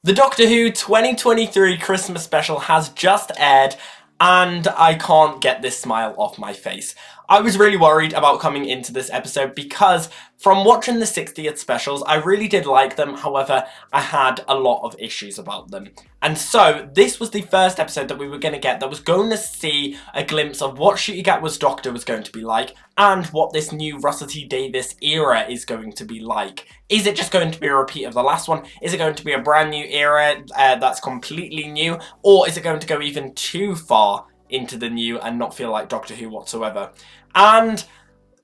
The Doctor Who 2023 Christmas special has just aired, and I can't get this smile off my face. I was really worried about coming into this episode because from watching the 60th specials, I really did like them. However, I had a lot of issues about them. And so this was the first episode that we were going to get that was going to see a glimpse of what Ncuti Gatwa's Doctor was going to be like and what this new Russell T Davies era is going to be like. Is it just going to be a repeat of the last one? Is it going to be a brand new era that's completely new? Or is it going to go even too far into the new and not feel like Doctor Who whatsoever? And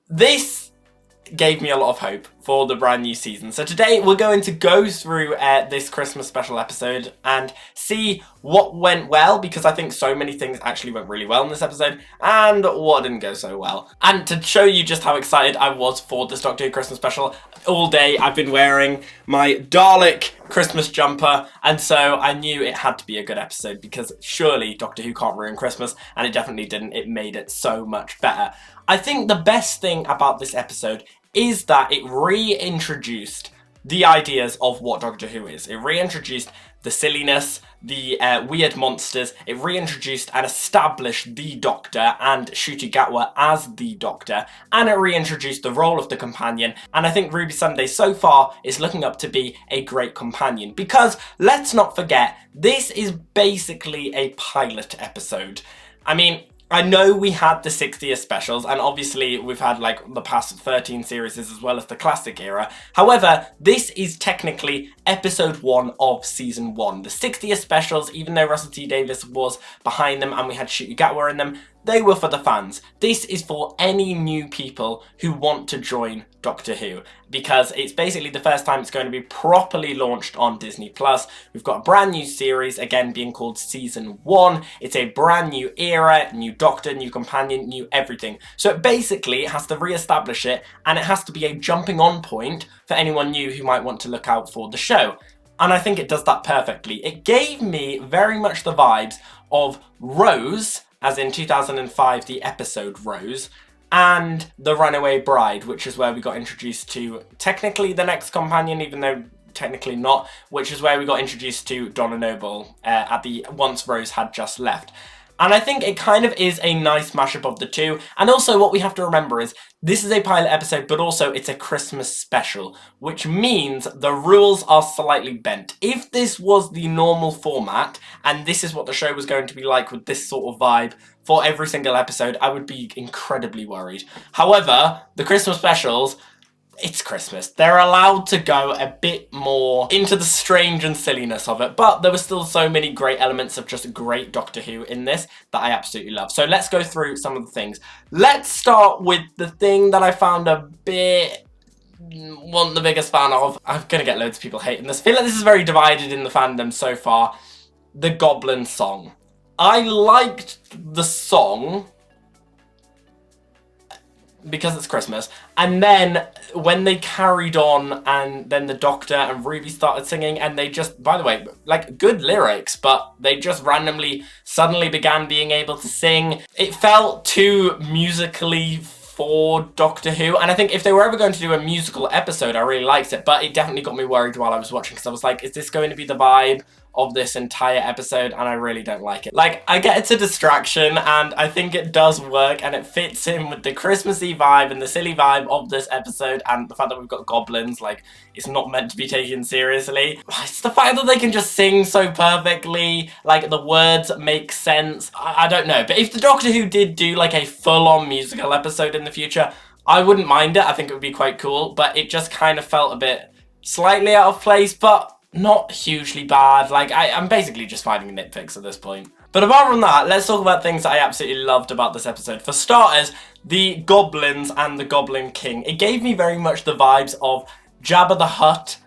this gave me a lot of hope for the brand new season. So today we're going to go through this Christmas special episode and see what went well, because I think so many things actually went really well in this episode, and what didn't go so well. And to show you just how excited I was for this Doctor Who Christmas special, all day I've been wearing my Dalek Christmas jumper, and so I knew it had to be a good episode because surely Doctor Who can't ruin Christmas, and it definitely didn't. It made it so much better. I think the best thing about this episode is that it reintroduced the ideas of what Doctor Who is. It reintroduced the silliness, the weird monsters. It reintroduced and established the Doctor and Ncuti Gatwa as the Doctor, and it reintroduced the role of the companion. And I think Ruby Sunday so far is looking up to be a great companion, because let's not forget, this is basically a pilot episode. I mean, I know we had the 60th specials, and obviously we've had like the past 13 series as well as the classic era. However, this is technically episode 1 of season 1. The 60th specials, even though Russell T Davies was behind them and we had Ncuti Gatwa in them, they were for the fans. This is for any new people who want to join Doctor Who, because it's basically the first time it's going to be properly launched on Disney+. We've got a brand new series, again being called Season 1. It's a brand new era, new Doctor, new companion, new everything. So it basically has to re-establish it, and it has to be a jumping on point for anyone new who might want to look out for the show. And I think it does that perfectly. It gave me very much the vibes of Rose, as in 2005, the episode Rose, and The Runaway Bride, which is where we got introduced to technically the next companion, even though technically not, which is where we got introduced to Donna Noble once Rose had just left. And I think it kind of is a nice mashup of the two. And also what we have to remember is this is a pilot episode, but also it's a Christmas special, which means the rules are slightly bent. If this was the normal format, and this is what the show was going to be like with this sort of vibe for every single episode, I would be incredibly worried. However, the Christmas specials, it's Christmas. They're allowed to go a bit more into the strange and silliness of it, but there were still so many great elements of just great Doctor Who in this that I absolutely love. So let's go through some of the things. Let's start with the thing that I found a bit... wasn't the biggest fan of. I'm gonna get loads of people hating this. I feel like this is very divided in the fandom so far. The Goblin song. I liked the song because it's Christmas, and then when they carried on and then the Doctor and Ruby started singing, and they just, by the way, like, good lyrics, but they just randomly suddenly began being able to sing. It felt too musically for Doctor Who, and I think if they were ever going to do a musical episode, I really liked it, but it definitely got me worried while I was watching, because I was like, is this going to be the vibe of this entire episode? And I really don't like it. Like, I get it's a distraction, and I think it does work, and it fits in with the Christmassy vibe and the silly vibe of this episode, and the fact that we've got goblins, like, it's not meant to be taken seriously. It's the fact that they can just sing so perfectly, like, the words make sense. I don't know, but if the Doctor Who did do, like, a full-on musical episode in the future, I wouldn't mind it. I think it would be quite cool, but it just kind of felt a bit slightly out of place, but not hugely bad. Like, I'm basically just finding nitpicks at this point. But apart from that, let's talk about things that I absolutely loved about this episode. For starters, the goblins and the Goblin King. It gave me very much the vibes of Jabba the Hutt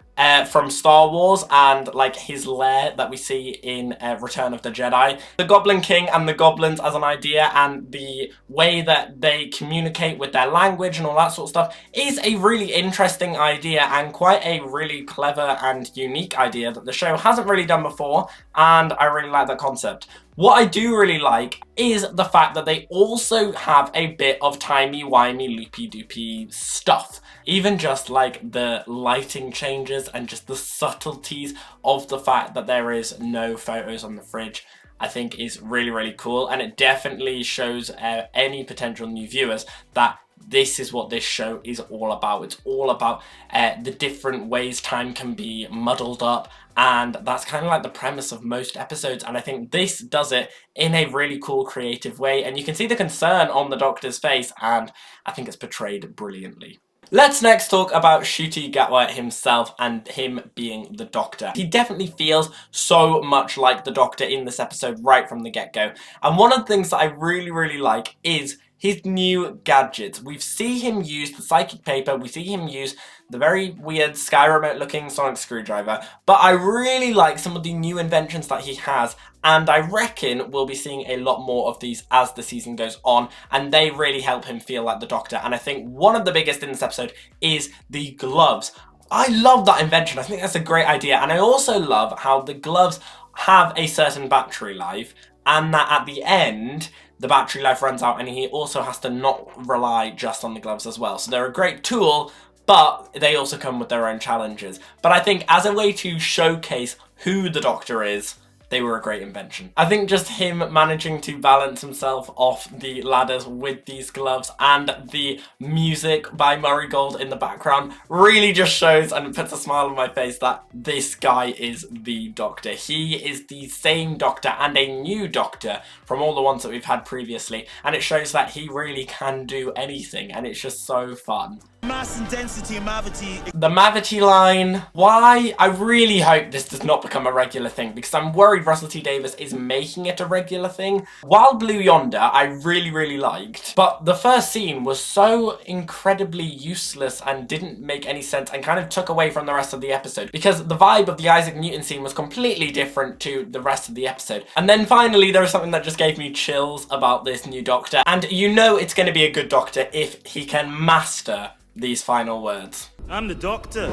from Star Wars, and like his lair that we see in Return of the Jedi. The Goblin King and the goblins as an idea, and the way that they communicate with their language and all that sort of stuff, is a really interesting idea and quite a really clever and unique idea that the show hasn't really done before, and I really like that concept. What I do really like is the fact that they also have a bit of timey-wimey, loopy-doopy stuff. Even just like the lighting changes and just the subtleties of the fact that there is no photos on the fridge, I think is really, really cool. And it definitely shows any potential new viewers that this is what this show is all about. It's all about the different ways time can be muddled up, and that's kind of like the premise of most episodes, and I think this does it in a really cool, creative way, and you can see the concern on the Doctor's face, and I think it's portrayed brilliantly. Let's next talk about Ncuti Gatwa himself and him being the Doctor. He definitely feels so much like the Doctor in this episode right from the get-go, and one of the things that I really, really like is his new gadgets. We see him use the psychic paper, we see him use the very weird sky remote looking sonic screwdriver, but I really like some of the new inventions that he has, and I reckon we'll be seeing a lot more of these as the season goes on, and they really help him feel like the Doctor. And I think one of the biggest in this episode is the gloves. I love that invention. I think that's a great idea, and I also love how the gloves have a certain battery life, and that at the end the battery life runs out, and he also has to not rely just on the gloves as well. So they're a great tool, but they also come with their own challenges. But I think as a way to showcase who the Doctor is, they were a great invention. I think just him managing to balance himself off the ladders with these gloves and the music by Murray Gold in the background really just shows and puts a smile on my face that this guy is the Doctor. He is the same Doctor and a new Doctor from all the ones that we've had previously, and it shows that he really can do anything, and it's just so fun. Mass and density and Mavity. The Mavity line. Why? I really hope this does not become a regular thing, because I'm worried Russell T Davies is making it a regular thing. Wild Blue Yonder, I really, really liked, but the first scene was so incredibly useless and didn't make any sense and kind of took away from the rest of the episode, because the vibe of the Isaac Newton scene was completely different to the rest of the episode. And then finally there was something that just gave me chills about this new Doctor, and you know it's going to be a good Doctor if he can master these final words. I'm the Doctor.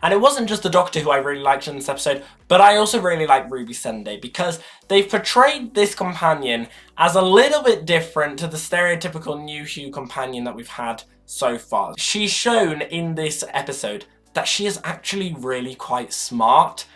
And it wasn't just the Doctor who I really liked in this episode, but I also really like Ruby Sunday, because they've portrayed this companion as a little bit different to the stereotypical New Who companion that we've had so far. She's shown in this episode that she is actually really quite smart,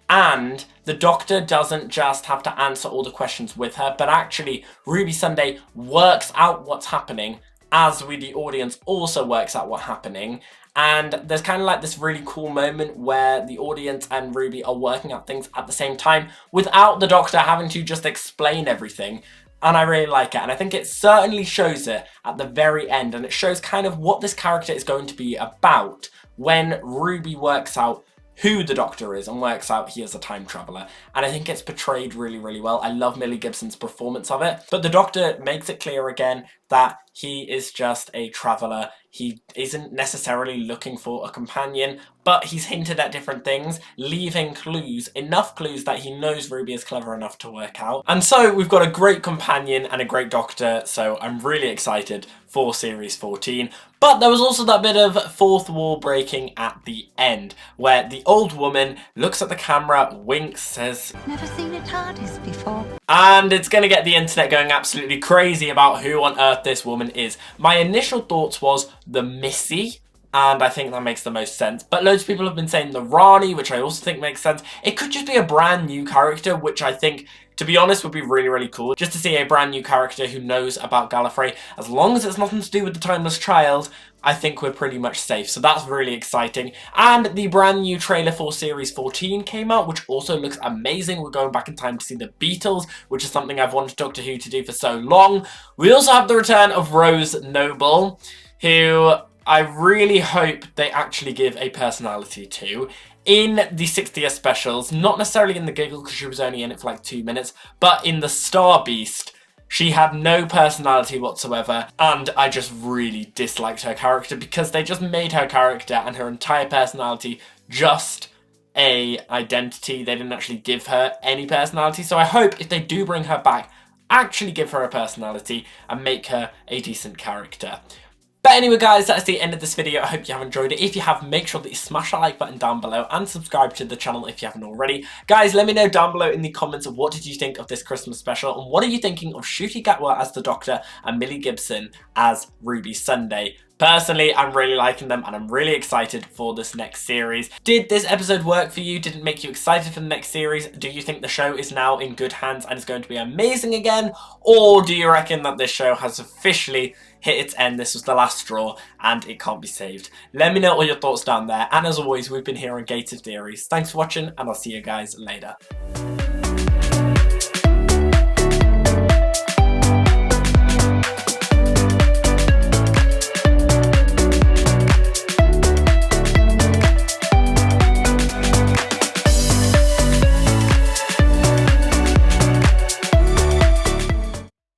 and the Doctor doesn't just have to answer all the questions with her, but actually Ruby Sunday works out what's happening as we, the audience, also works out what's happening. And there's kind of like this really cool moment where the audience and Ruby are working out things at the same time without the Doctor having to just explain everything. And I really like it, and I think it certainly shows it at the very end, and it shows kind of what this character is going to be about when Ruby works out who the Doctor is and works out he is a time traveller. And I think it's portrayed really, really well. I love Millie Gibson's performance of it. But the Doctor makes it clear again that he is just a traveller. He isn't necessarily looking for a companion, but he's hinted at different things, leaving clues, enough clues that he knows Ruby is clever enough to work out. And so we've got a great companion and a great Doctor, so I'm really excited for Series 14. But there was also that bit of fourth wall breaking at the end, where the old woman looks at the camera, winks, says, "Never seen a TARDIS before." And it's going to get the internet going absolutely crazy about who on earth this woman is. My initial thoughts was the Missy, and I think that makes the most sense. But loads of people have been saying the Rani, which I also think makes sense. It could just be a brand new character, which I think, to be honest, would be really, really cool. Just to see a brand new character who knows about Gallifrey. As long as it's nothing to do with the Timeless Child, I think we're pretty much safe. So that's really exciting. And the brand new trailer for Series 14 came out, which also looks amazing. We're going back in time to see the Beatles, which is something I've wanted Doctor Who to do for so long. We also have the return of Rose Noble, who I really hope they actually give a personality to. In the 60th specials, not necessarily in the Giggle because she was only in it for like 2 minutes, but in the Star Beast, she had no personality whatsoever, and I just really disliked her character because they just made her character and her entire personality just a identity. They didn't actually give her any personality, so I hope if they do bring her back, actually give her a personality and make her a decent character. But anyway guys, that's the end of this video. I hope you have enjoyed it. If you have, make sure that you smash that like button down below and subscribe to the channel if you haven't already. Guys, let me know down below in the comments of what did you think of this Christmas special, and what are you thinking of Ncuti Gatwa as the Doctor and Millie Gibson as Ruby Sunday. Personally, I'm really liking them and I'm really excited for this next series. Did this episode work for you? Did it make you excited for the next series? Do you think the show is now in good hands and is going to be amazing again? Or do you reckon that this show has officially hit its end? This was the last straw and it can't be saved. Let me know all your thoughts down there. And as always, we've been here on Gated Theories. Thanks for watching and I'll see you guys later.